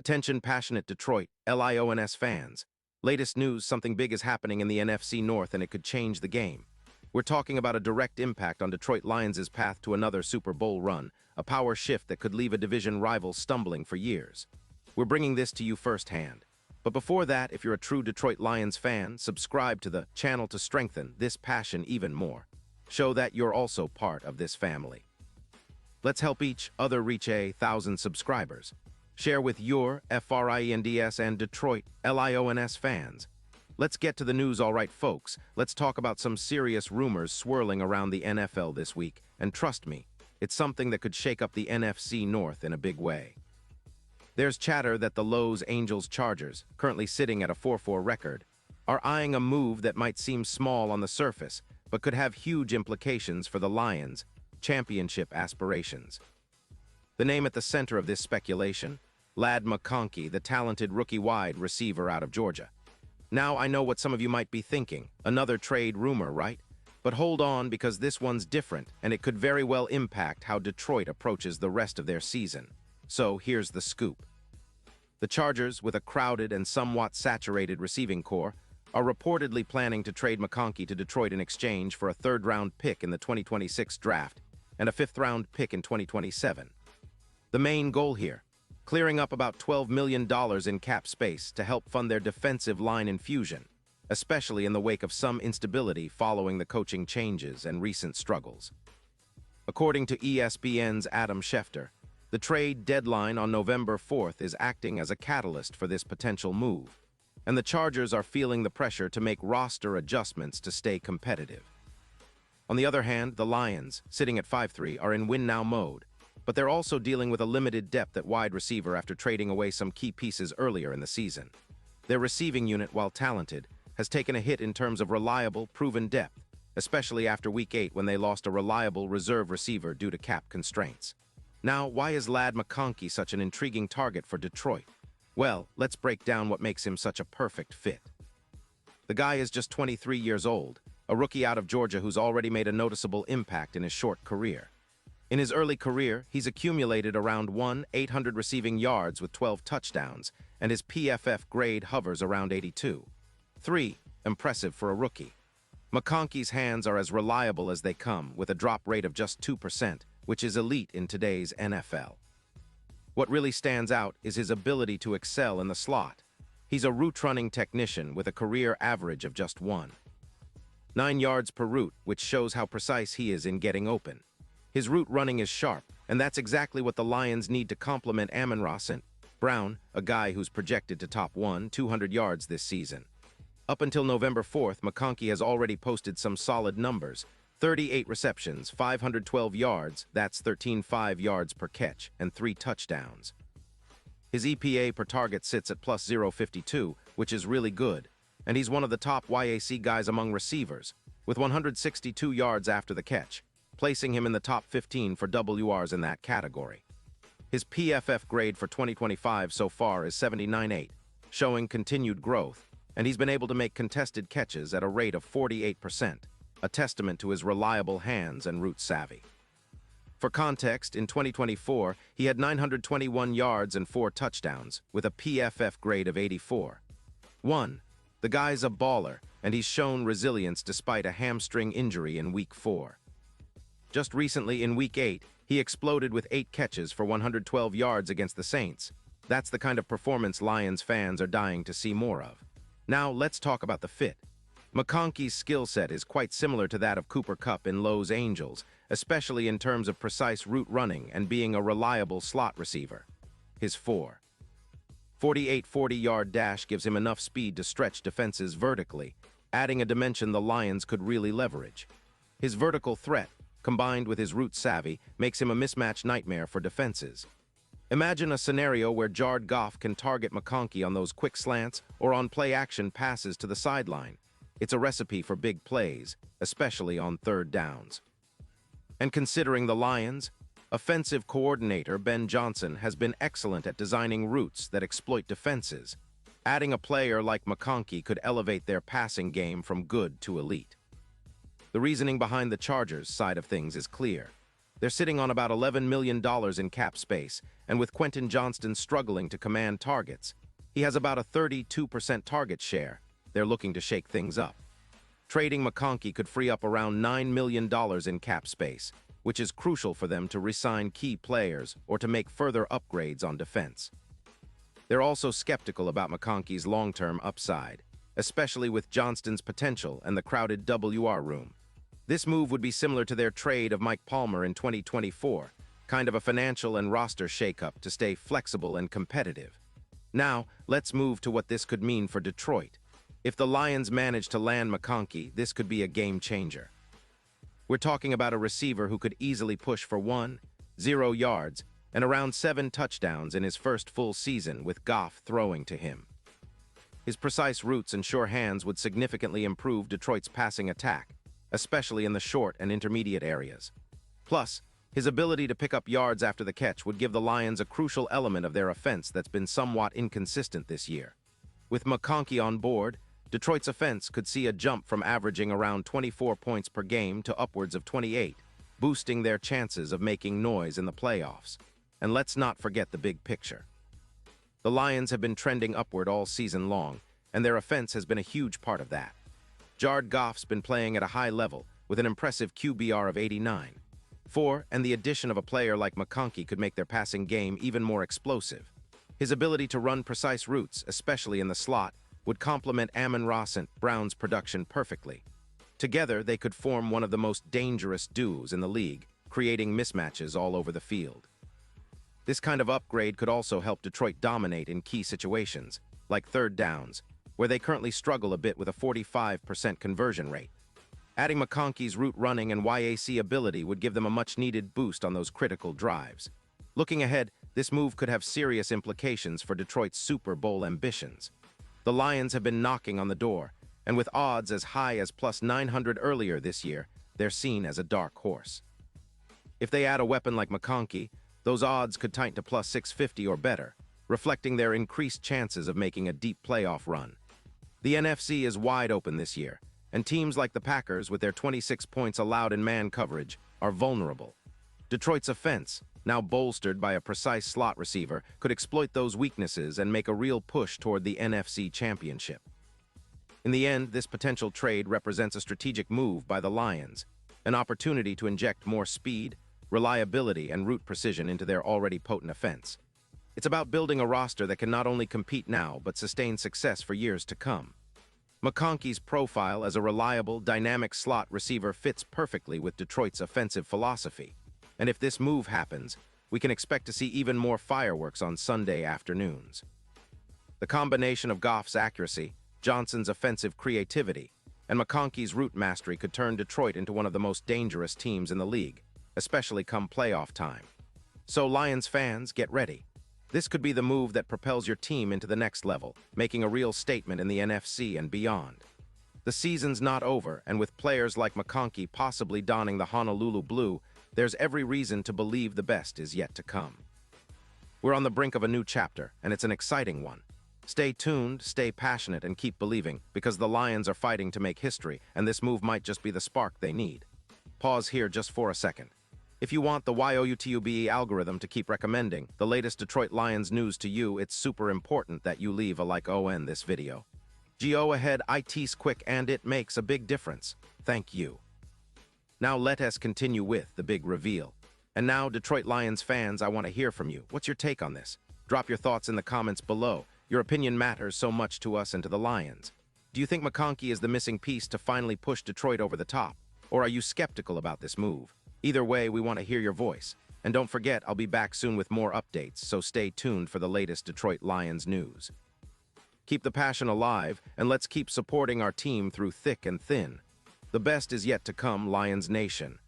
Attention passionate Detroit, LIONS fans. Latest news, something big is happening in the NFC North and it could change the game. We're talking about a direct impact on Detroit Lions' path to another Super Bowl run, a power shift that could leave a division rival stumbling for years. We're bringing this to you firsthand. But before that, if you're a true Detroit Lions fan, subscribe to the channel to strengthen this passion even more. Show that you're also part of this family. Let's help each other reach 1,000 subscribers. Share with your FRIENDS and Detroit LIONS fans. Let's get to the news, all right, folks. Let's talk about some serious rumors swirling around the NFL this week. And trust me, it's something that could shake up the NFC North in a big way. There's chatter that the Los Angeles Chargers, currently sitting at a 4-4 record, are eyeing a move that might seem small on the surface, but could have huge implications for the Lions' championship aspirations. The name at the center of this speculation, Ladd McConkey, the talented rookie wide receiver out of Georgia. Now I know what some of you might be thinking, another trade rumor, right? But hold on, because this one's different, and it could very well impact how Detroit approaches the rest of their season. So here's the scoop. The Chargers, with a crowded and somewhat saturated receiving core, are reportedly planning to trade McConkey to Detroit in exchange for a third-round pick in the 2026 draft and a fifth-round pick in 2027. The main goal here, clearing up about $12 million in cap space to help fund their defensive line infusion, especially in the wake of some instability following the coaching changes and recent struggles. According to ESPN's Adam Schefter, the trade deadline on November 4th is acting as a catalyst for this potential move, and the Chargers are feeling the pressure to make roster adjustments to stay competitive. On the other hand, the Lions, sitting at 5-3, are in win-now mode, but they're also dealing with a limited depth at wide receiver after trading away some key pieces earlier in the season. Their receiving unit, while talented, has taken a hit in terms of reliable, proven depth, especially after Week 8 when they lost a reliable reserve receiver due to cap constraints. Now, why is Ladd McConkey such an intriguing target for Detroit? Well, let's break down what makes him such a perfect fit. The guy is just 23 years old, a rookie out of Georgia who's already made a noticeable impact in his short career. In his early career, he's accumulated around 800 receiving yards with 12 touchdowns, and his PFF grade hovers around 82. 3. Impressive for a rookie. McConkey's hands are as reliable as they come, with a drop rate of just 2%, which is elite in today's NFL. What really stands out is his ability to excel in the slot. He's a route-running technician with a career average of just 1.9 yards per route, which shows how precise he is in getting open. His route running is sharp, and that's exactly what the Lions need to complement Amon-Ra St. Brown, a guy who's projected to top 200 yards this season. Up until November 4th, McConkey has already posted some solid numbers. 38 receptions, 512 yards, that's 13.5 yards per catch, and 3 touchdowns. His EPA per target sits at plus 0.52, which is really good, and he's one of the top YAC guys among receivers, with 162 yards after the catch, placing him in the top 15 for WRs in that category. His PFF grade for 2025 so far is 79.8, showing continued growth, and he's been able to make contested catches at a rate of 48%, a testament to his reliable hands and route savvy. For context, in 2024, he had 921 yards and 4 touchdowns, with a PFF grade of 84. 1. The guy's a baller, and he's shown resilience despite a hamstring injury in Week 4. Just recently, in Week 8, he exploded with 8 catches for 112 yards against the Saints. That's the kind of performance Lions fans are dying to see more of. Now, let's talk about the fit. McConkey's skill set is quite similar to that of Cooper Kupp in Los Angeles, especially in terms of precise route running and being a reliable slot receiver. His 4.48 40-yard dash gives him enough speed to stretch defenses vertically, adding a dimension the Lions could really leverage. His vertical threat, combined with his route savvy, makes him a mismatch nightmare for defenses. Imagine a scenario where Jared Goff can target McConkey on those quick slants or on play-action passes to the sideline. It's a recipe for big plays, especially on third downs. And considering the Lions, offensive coordinator Ben Johnson has been excellent at designing routes that exploit defenses. Adding a player like McConkey could elevate their passing game from good to elite. The reasoning behind the Chargers' side of things is clear. They're sitting on about $11 million in cap space, and with Quentin Johnston struggling to command targets, he has about a 32% target share. They're looking to shake things up. Trading McConkey could free up around $9 million in cap space, which is crucial for them to re-sign key players or to make further upgrades on defense. They're also skeptical about McConkey's long-term upside, especially with Johnston's potential and the crowded WR room. This move would be similar to their trade of Mike Palmer in 2024, kind of a financial and roster shakeup to stay flexible and competitive. Now, let's move to what this could mean for Detroit. If the Lions manage to land McConkey, this could be a game changer. We're talking about a receiver who could easily push for 0 yards and around 7 touchdowns in his first full season with Goff throwing to him. His precise routes and sure hands would significantly improve Detroit's passing attack, especially in the short and intermediate areas. Plus, his ability to pick up yards after the catch would give the Lions a crucial element of their offense that's been somewhat inconsistent this year. With McConkey on board, Detroit's offense could see a jump from averaging around 24 points per game to upwards of 28, boosting their chances of making noise in the playoffs. And let's not forget the big picture. The Lions have been trending upward all season long, and their offense has been a huge part of that. Jared Goff's been playing at a high level with an impressive QBR of 89. And the addition of a player like McConkey could make their passing game even more explosive. His ability to run precise routes, especially in the slot, would complement Amon-Ra St. Brown's production perfectly. Together, they could form one of the most dangerous duos in the league, creating mismatches all over the field. This kind of upgrade could also help Detroit dominate in key situations, like third downs, where they currently struggle a bit with a 45% conversion rate. Adding McConkey's route running and YAC ability would give them a much-needed boost on those critical drives. Looking ahead, this move could have serious implications for Detroit's Super Bowl ambitions. The Lions have been knocking on the door, and with odds as high as plus 900 earlier this year, they're seen as a dark horse. If they add a weapon like McConkey, those odds could tighten to plus 650 or better, reflecting their increased chances of making a deep playoff run. The NFC is wide open this year, and teams like the Packers, with their 26 points allowed in man coverage, are vulnerable. Detroit's offense, now bolstered by a precise slot receiver, could exploit those weaknesses and make a real push toward the NFC Championship. In the end, this potential trade represents a strategic move by the Lions, an opportunity to inject more speed, reliability, and route precision into their already potent offense. It's about building a roster that can not only compete now but sustain success for years to come. McConkey's profile as a reliable, dynamic slot receiver fits perfectly with Detroit's offensive philosophy. And if this move happens, we can expect to see even more fireworks on Sunday afternoons. The combination of Goff's accuracy, Johnson's offensive creativity, and McConkey's route mastery could turn Detroit into one of the most dangerous teams in the league, especially come playoff time. So Lions fans, get ready. This could be the move that propels your team into the next level, making a real statement in the NFC and beyond. The season's not over, and with players like McConkey possibly donning the Honolulu blue, there's every reason to believe the best is yet to come. We're on the brink of a new chapter, and it's an exciting one. Stay tuned, stay passionate, and keep believing, because the Lions are fighting to make history, and this move might just be the spark they need. Pause here just for a second. If you want the YOUTUBE algorithm to keep recommending the latest Detroit Lions news to you, it's super important that you leave a like on this video. Go ahead, it's quick and it makes a big difference. Thank you. Now let us continue with the big reveal. And now, Detroit Lions fans, I want to hear from you. What's your take on this? Drop your thoughts in the comments below. Your opinion matters so much to us and to the Lions. Do you think McConkey is the missing piece to finally push Detroit over the top? Or are you skeptical about this move? Either way, we want to hear your voice. And don't forget, I'll be back soon with more updates, so stay tuned for the latest Detroit Lions news. Keep the passion alive, and let's keep supporting our team through thick and thin. The best is yet to come, Lions Nation.